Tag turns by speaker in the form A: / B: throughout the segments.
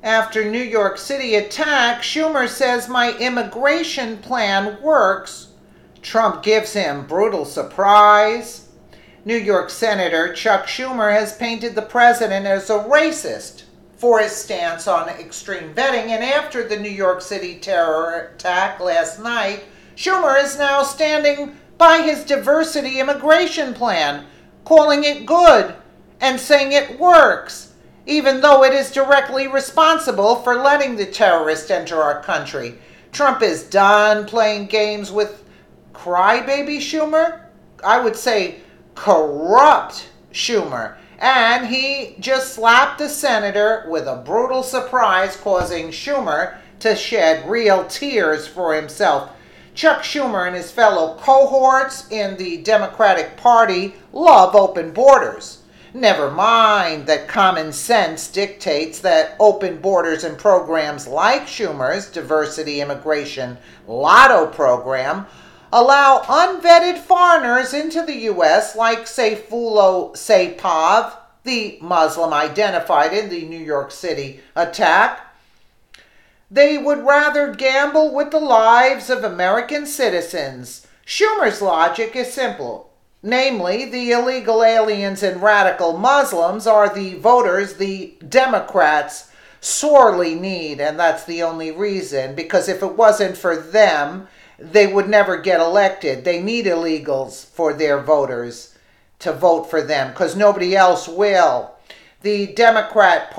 A: After New York City attack, Schumer says my immigration plan works. Trump gives him brutal surprise. New York Senator Chuck Schumer has painted the president as a racist for his stance on extreme vetting, and after the New York City terror attack last night, Schumer is now standing by his diversity immigration plan, calling it good and saying it works, even though it is directly responsible for letting the terrorists enter our country. Trump is done playing games with crybaby Schumer. I would say corrupt Schumer. And he just slapped the senator with a brutal surprise, causing Schumer to shed real tears for himself. Chuck Schumer and his fellow cohorts in the Democratic Party love open borders. Never mind that common sense dictates that open borders and programs like Schumer's diversity immigration lotto program allow unvetted foreigners into the U.S. like Sayfullo Saipov, the Muslim identified in the New York City attack. They would rather gamble with the lives of American citizens. Schumer's logic is simple. Namely, the illegal aliens and radical Muslims are the voters the Democrats sorely need, and that's the only reason, because if it wasn't for them, they would never get elected. They need illegals for their voters to vote for them because nobody else will. The Democratic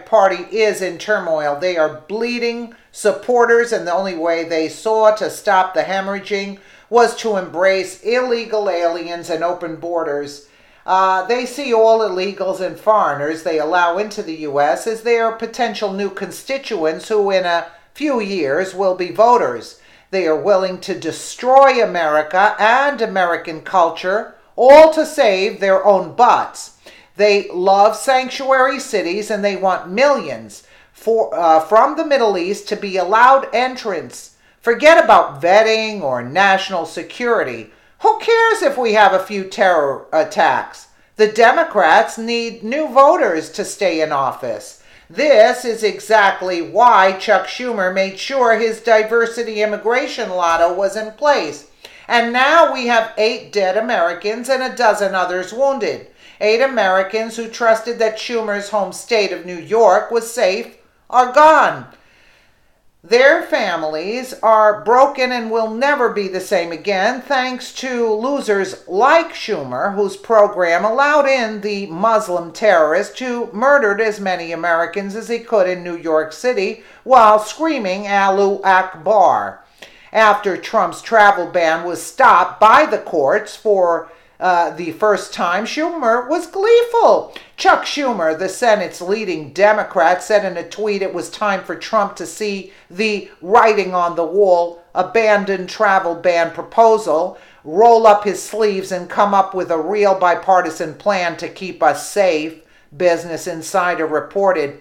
A: Party is in turmoil. They are bleeding supporters, and the only way they saw to stop the hemorrhaging was to embrace illegal aliens and open borders. They see all illegals and foreigners they allow into the U.S. as their potential new constituents who in a few years will be voters. They are willing to destroy America and American culture, all to save their own butts. They love sanctuary cities and they want millions from the Middle East to be allowed entrance. Forget about vetting or national security. Who cares if we have a few terror attacks? The Democrats need new voters to stay in office. This is exactly why Chuck Schumer made sure his diversity immigration lotto was in place. And now we have 8 dead Americans and a dozen others wounded. 8 Americans who trusted that Schumer's home state of New York was safe are gone. Their families are broken and will never be the same again thanks to losers like Schumer, whose program allowed in the Muslim terrorist who murdered as many Americans as he could in New York City while screaming Allahu Akbar. After Trump's travel ban was stopped by the courts for the first time, Schumer was gleeful. Chuck Schumer, the Senate's leading Democrat, said in a tweet it was time for Trump to see the writing on the wall, abandon travel ban proposal, roll up his sleeves and come up with a real bipartisan plan to keep us safe, Business Insider reported.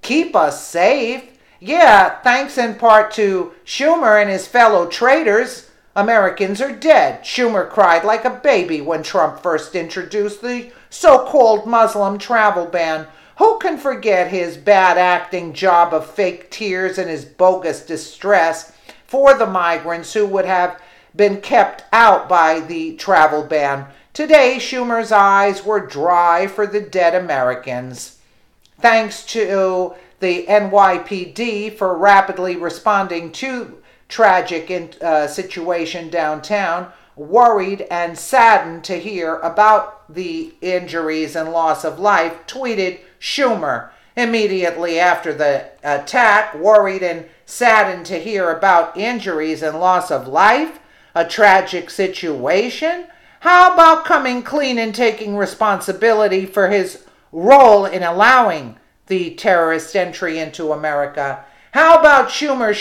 A: Keep us safe? Yeah, thanks in part to Schumer and his fellow traitors. Americans are dead. Schumer cried like a baby when Trump first introduced the so-called Muslim travel ban. Who can forget his bad acting job of fake tears and his bogus distress for the migrants who would have been kept out by the travel ban? Today, Schumer's eyes were dry for the dead Americans. Thanks to the NYPD for rapidly responding to tragic situation downtown, worried and saddened to hear about the injuries and loss of life, tweeted Schumer. Immediately after the attack, worried and saddened to hear about injuries and loss of life, a tragic situation. How about coming clean and taking responsibility for his role in allowing the terrorist entry into America? How about Schumer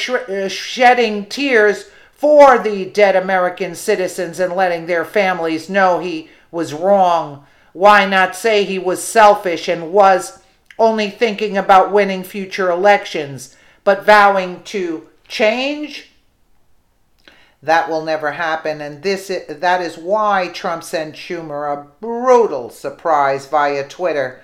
A: shedding tears for the dead American citizens and letting their families know he was wrong? Why not say he was selfish and was only thinking about winning future elections, but vowing to change? That will never happen, and that is why Trump sent Schumer a brutal surprise via Twitter.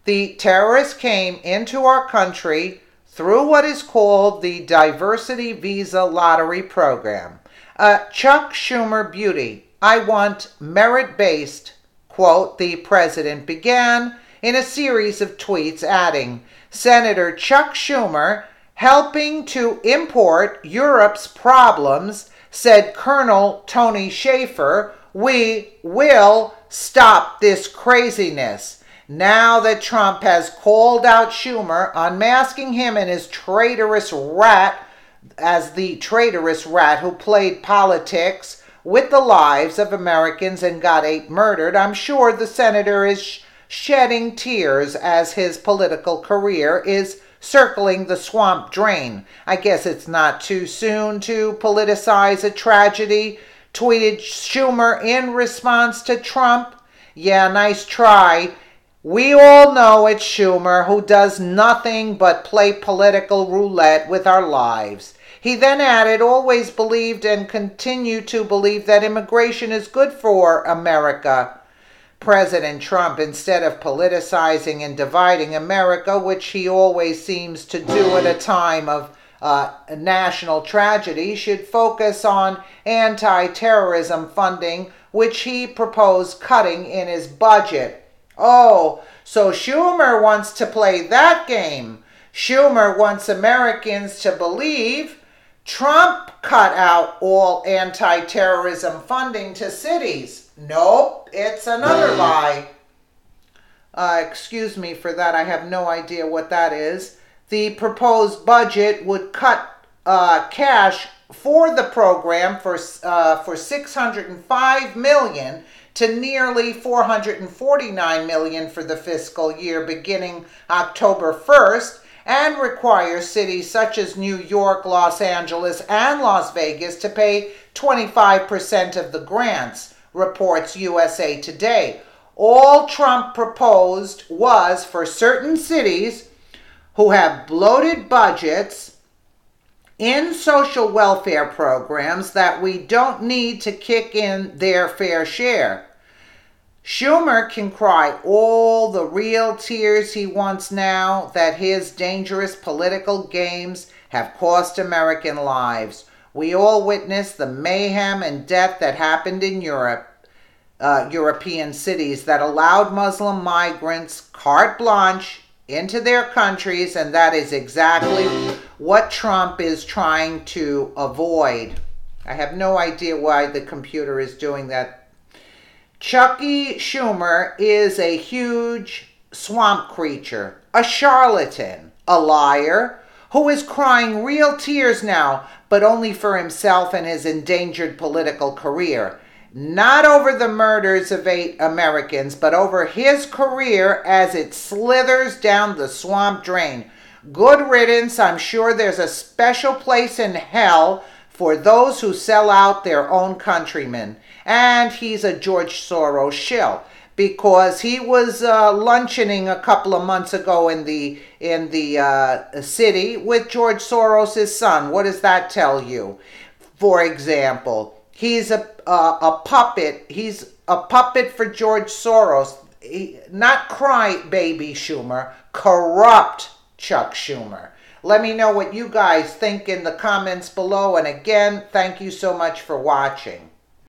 A: The terrorists came into our country through what is called the Diversity Visa Lottery Program. Chuck Schumer beauty. I want merit-based, quote, the president began in a series of tweets, adding, Senator Chuck Schumer helping to import Europe's problems, said Colonel Tony Schaefer. We will stop this craziness. Now that Trump has called out Schumer, unmasking him and his traitorous rat as the traitorous rat who played politics with the lives of Americans and got 8 murdered, I'm sure the senator is shedding tears as his political career is circling the swamp drain. I guess it's not too soon to politicize a tragedy, tweeted Schumer in response to Trump. Yeah, nice try. We all know it's Schumer who does nothing but play political roulette with our lives. He then added, always believed and continue to believe that immigration is good for America. President Trump, instead of politicizing and dividing America, which he always seems to do at a time of national tragedy, should focus on anti-terrorism funding, which he proposed cutting in his budget. Oh, so Schumer wants to play that game. Schumer wants Americans to believe Trump cut out all anti-terrorism funding to cities. Nope, it's another lie. Excuse me for that. I have no idea what that is. The proposed budget would cut cash for the program for $605 million to nearly $449 million for the fiscal year beginning October 1st, and requires cities such as New York, Los Angeles, and Las Vegas to pay 25% of the grants, reports USA Today. All Trump proposed was for certain cities who have bloated budgets in social welfare programs that we don't need to kick in their fair share. Schumer can cry all the real tears he wants now that his dangerous political games have cost American lives. We all witnessed the mayhem and death that happened in European cities that allowed Muslim migrants carte blanche into their countries, and that is exactly what Trump is trying to avoid. I have no idea why the computer is doing that. Chucky Schumer is a huge swamp creature, a charlatan, a liar, who is crying real tears now, but only for himself and his endangered political career. Not over the murders of 8 Americans, but over his career as it slithers down the swamp drain. Good riddance. I'm sure there's a special place in hell for those who sell out their own countrymen. And he's a George Soros shill, because he was luncheoning a couple of months ago in the city with George Soros' son. What does that tell you? For example, he's a puppet. He's a puppet for George Soros. Not crybaby Schumer, corrupt Chuck Schumer. Let me know what you guys think in the comments below. And again, thank you so much for watching.